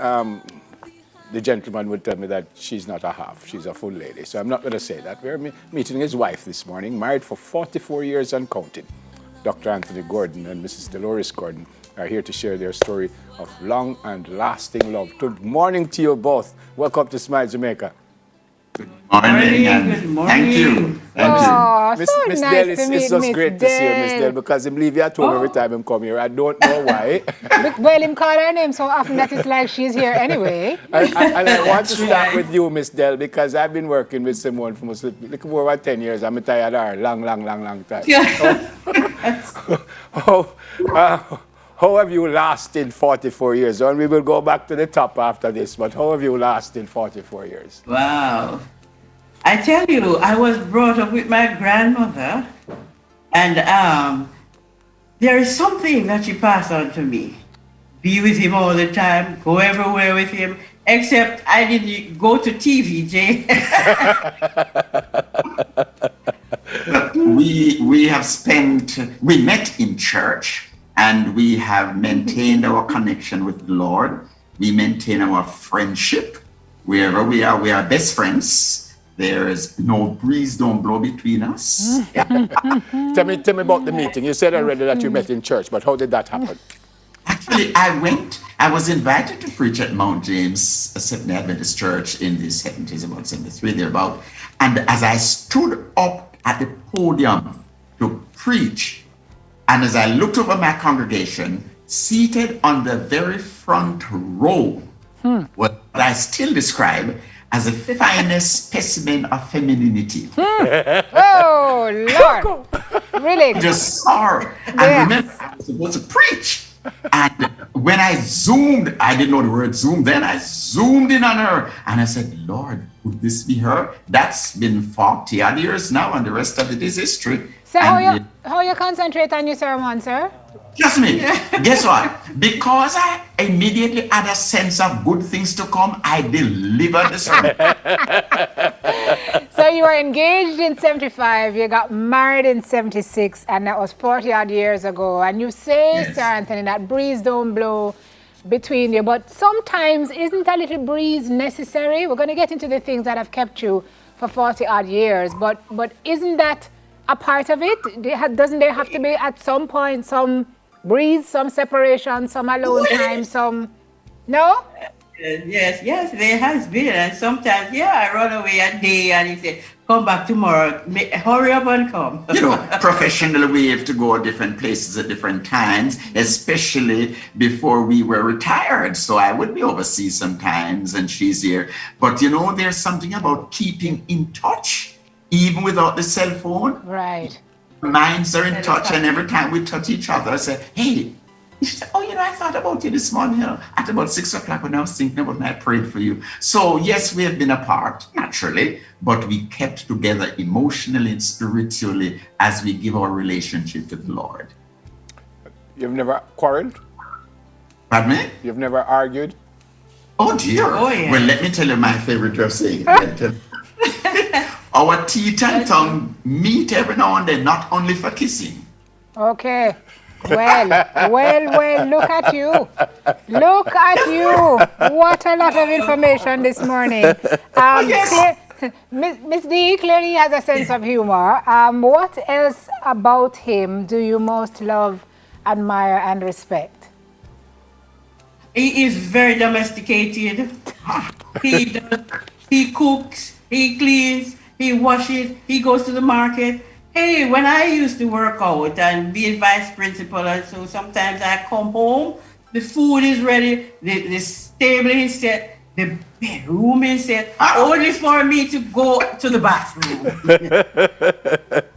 the gentleman would tell me that she's not a half, she's a full lady. So I'm not going to say that. We're meeting his wife this morning, married for 44 years and counting. Dr. Anthony Gordon and Mrs. Dolores Gordon are here to share their story of long and lasting love. Good morning to you both. Welcome to Smile Jamaica. Morning, and good morning. thank you. Oh, Miss so Miss nice Dale, to it's meet just Miss great to see you, Miss Dale. Dale, because him leave you at home every time him come here. I don't know why. Well, him call her name so often that it's like she's here anyway. And I want to start with you, Miss Dell, because I've been working with Simone for most like over 10 years. I'm tired of her. Long time. Yeah. How have you lasted 44 years? And we will go back to the top after this, but how have you lasted 44 years? Wow. I tell you, I was brought up with my grandmother, and there is something that she passed on to me. Be with him all the time, go everywhere with him, except I didn't go to TVJ. We met in church, and we have maintained our connection with the Lord. We maintain our friendship. Wherever we are best friends. There is no breeze don't blow between us. Tell me about the meeting. You said already that you met in church, but how did that happen? Actually, I was invited to preach at Mount James, a Seventh-day Adventist church in the 70s, about 73, thereabout. And as I stood up at the podium to preach, and as I looked over my congregation, seated on the very front row, what I still describe as the finest specimen of femininity. Oh, Lord. Really? Just saw her. And remember, I was supposed to preach. And when I zoomed, I didn't know the word zoom then, I zoomed in on her. And I said, Lord, could this be her? That's been 40 odd years now, and the rest of it is history. So how you concentrate on your sermon, sir? Trust me, guess what? Because I immediately had a sense of good things to come, I delivered the sermon. So you were engaged in 75, you got married in 76, and that was 40 odd years ago. And you say, Yes. Sir Anthony, that breeze don't blow between you, but sometimes isn't a little breeze necessary? We're going to get into the things that have kept you for 40 odd years, but isn't that a part of it? Doesn't there have to be at some point some breeze, some separation, some alone time, some... No? Yes, there has been. And sometimes, I run away a day and he said, come back tomorrow. Hurry up and come. Professionally, we have to go different places at different times, especially before we were retired. So I would be overseas sometimes and she's here. But there's something about keeping in touch, even without the cell phone. Right. Minds are in touch, and every time we touch each other, I say, hey, she said, I thought about you this morning, at about 6 o'clock when I was thinking about it, I prayed for you. So yes, we have been apart, naturally, but we kept together emotionally and spiritually as we give our relationship with the Lord. You've never quarreled? Pardon me? You've never argued? Oh dear. Oh, yeah. Well, let me tell you my favorite way of saying it. Our teeth and tongue meet every now and then, not only for kissing. Okay. Well, look at you. Look at you. What a lot of information this morning. Yes. Miss D clearly has a sense of humor. What else about him do you most love, admire, and respect? He is very domesticated. He cooks, he cleans, he washes, he goes to the market. Hey, when I used to work out and be a vice principal, and so sometimes I come home, the food is ready, the table is set, the bedroom is set, only for me to go to the bathroom.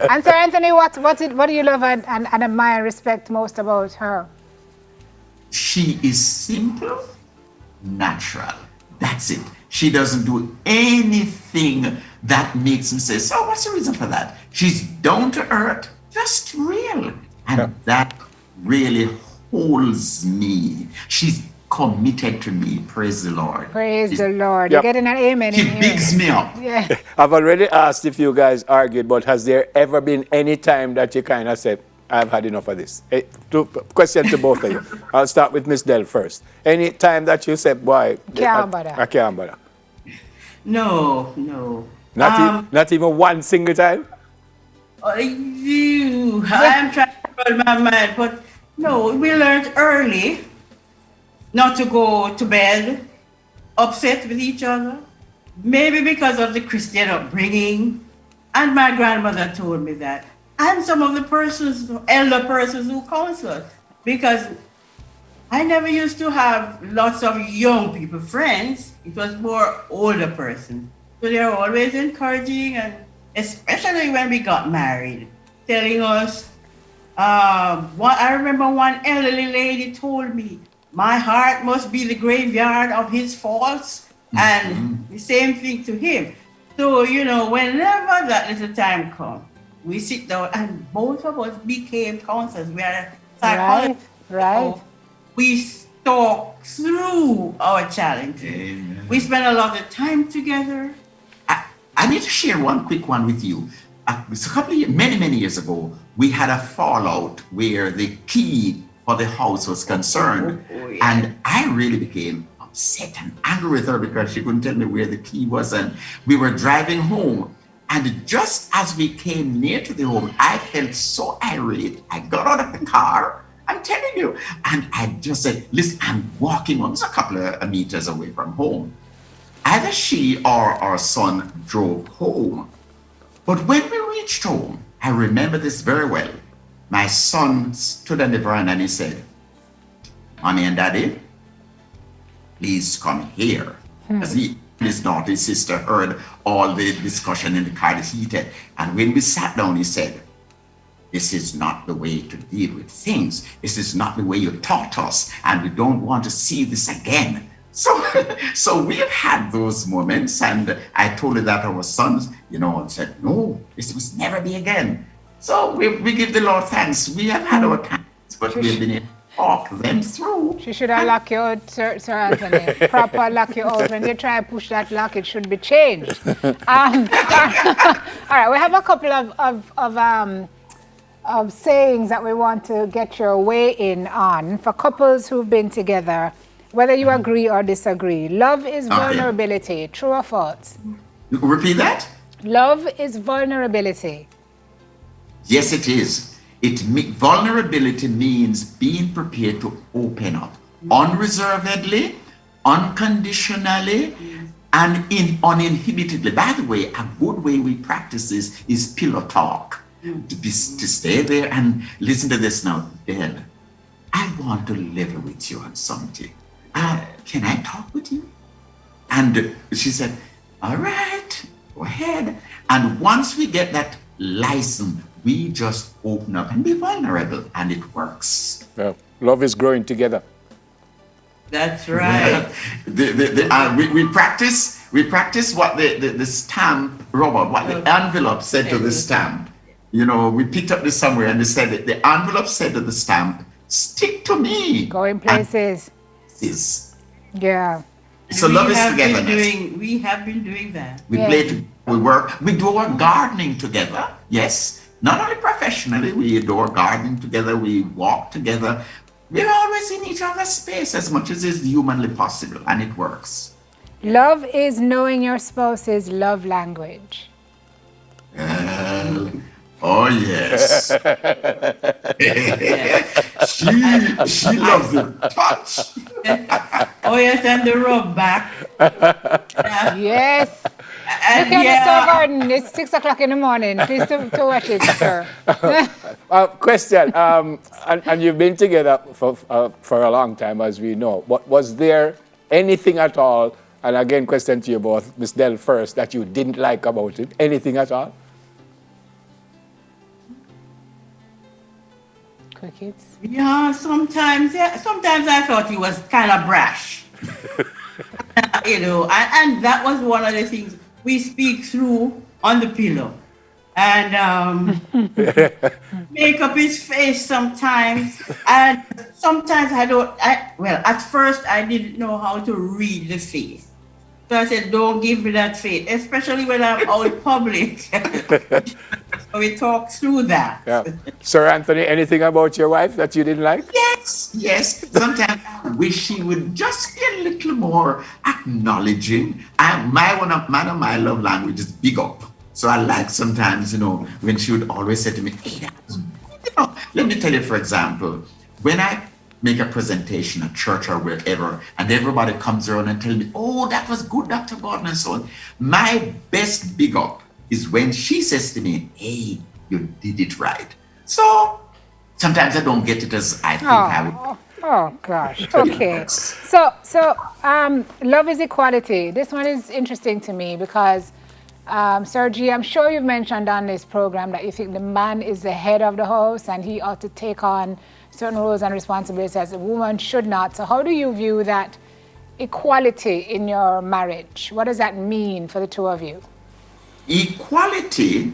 And Sir Anthony, what do you love and admire and respect most about her? She is simple, natural. That's it. She doesn't do anything that makes me say, so what's the reason for that? She's down to earth, just real. And that really holds me. She's committed to me. Praise the Lord. Praise the Lord. Yep. You're getting an amen in She here. bigs me up. Yeah. I've already asked if you guys argued, but has there ever been any time that you kind of said, I've had enough of this. Question to both of you. I'll start with Miss Dell first. Any time that you said, boy, Can't bother. I can't bother. No, no. Not even one single time? I'm trying to roll my mind, but no, we learned early not to go to bed upset with each other. Maybe because of the Christian upbringing. And my grandmother told me that. And some of the persons, elder persons who counsel us. Because I never used to have lots of young people friends. It was more older persons. So they are always encouraging, and especially when we got married, telling us, I remember one elderly lady told me, my heart must be the graveyard of his faults, and the same thing to him. So, whenever that little time comes, we sit down, and both of us became counselors. We are psychologists. Right. So we talk through our challenges. Amen. We spend a lot of time together. I need to share one quick one with you. It's a couple of years, many years ago, we had a fallout where the key for the house was concerned. Yeah. And I really became upset and angry with her because she couldn't tell me where the key was. And we were driving home. And just as we came near to the home, I felt so irate. I got out of the car, I'm telling you. And I just said, listen, I'm walking home. It's a couple of meters away from home. Either she or our son drove home. But when we reached home, I remember this very well. My son stood on the veranda and he said, Mommy and Daddy, please come here. As his naughty sister heard all the discussion in the car, this heated. And when we sat down, he said, this is not the way to deal with things. This is not the way you taught us. And we don't want to see this again. So we've had those moments, and I told her that our sons, and said, no, this must never be again. So we give the Lord thanks. We have had our times, but we've been able to talk them through. She should have locked you out, Sir Anthony. Proper lock you out. When you try and push that lock, it should be changed. All right, we have a couple of sayings that we want to get your weigh in on for couples who've been together. Whether you agree or disagree. Love is vulnerability. True or false? Repeat that? Love is vulnerability. Yes, it is. Vulnerability means being prepared to open up unreservedly, unconditionally, and uninhibitedly. By the way, a good way we practice this is pillow talk. To stay there and listen to this now. Dad, I want to level with you on something. Can I talk with you? And she said, all right, go ahead. And once we get that license, we just open up and be vulnerable, and it works. Well, love is growing together. That's right. We practice what the stamp, Robert, what the envelope said to the stamp. We picked up this somewhere, and they said that the envelope said to the stamp, stick to me. Going places. Yeah. So love is togetherness. We have been doing that. We play together, we work, we do our gardening together. Yes, not only professionally, we do our gardening together, we walk together. We're always in each other's space as much as is humanly possible, and it works. Love is knowing your spouse's love language. Oh yes. she loves the touch. Oh yes, and the rub back. Yes. And Look at Mr. Gordon. It's 6 o'clock in the morning. Please to watch it, sir. Question, and you've been together for a long time, as we know. But was there anything at all, and again, question to you both, Ms. Dell first, that you didn't like about it? Anything at all? Crickets. Yeah, sometimes I thought he was kind of brash. And that was one of the things we speak through on the pillow. And make up his face sometimes. And sometimes at first I didn't know how to read the face. So I said, don't give me that face, especially when I'm out in public. we talk through that. Yeah. Sir Anthony, anything about your wife that you didn't like? Yes, yes. Sometimes I wish she would just be a little more acknowledging. One of my love language is big up. So I like sometimes, when she would always say to me, hey, that was good. Let me tell you, for example, when I make a presentation at church or wherever, and everybody comes around and tell me, oh, that was good, Dr. Gordon, and so on. My best big up is when she says to me, hey, you did it right. So sometimes I don't get it as I think I would. Oh gosh. Okay. So love is equality. This one is interesting to me because Sergi, I'm sure you've mentioned on this program that you think the man is the head of the house and he ought to take on certain roles and responsibilities as a woman should not. So how do you view that equality in your marriage? What does that mean for the two of you? Equality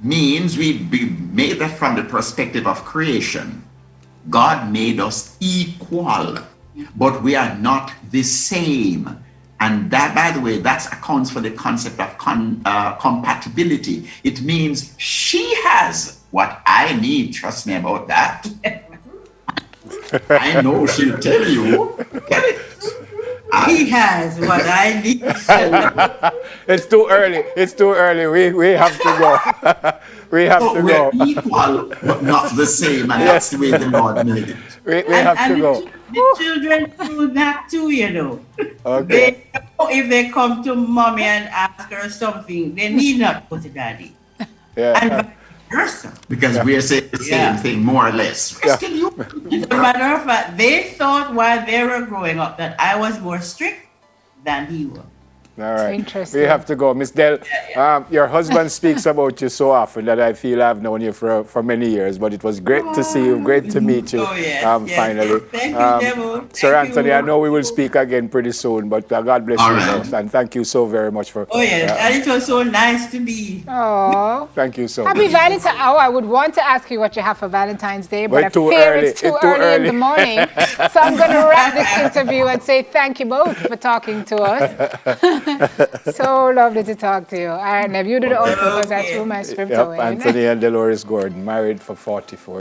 means we made that from the perspective of creation. God made us equal, but we are not the same. And that, by the way, that accounts for the concept of compatibility. It means she has what I need. Trust me about that. I know she'll tell you. Get it? He has what I need. It's too early. It's too early. We have to go. We have to We're go. equal, but not the same. And that's the way the Lord made it. We have to go. The children do that too, Okay. They know if they come to mommy and ask her something, they need not go to daddy. Yeah. And vice versa. Because we're saying the same thing, more or less. We're still human. As a matter of fact, they thought while they were growing up that I was more strict than he was. All right. Interesting. We have to go. Miss Dell, your husband speaks about you so often that I feel I've known you for many years, but it was great to see you, great to meet you finally. Thank you, Devil. Sir Thank Anthony, you. I know we will speak again pretty soon, but God bless All you right. both, and thank you so very much for. Oh, yes. And it was so nice to be. Oh. Thank you so Happy much. Valentine's. Oh, I would want to ask you what you have for Valentine's Day, but Well, I too fear early. it's too It's too early in early. the morning. So I'm going to wrap this interview and say thank you both for talking to us. So lovely to talk to you. All right, now you do the outro because that's through my script Yep, away. Anthony and Dolores Gordon, married for 44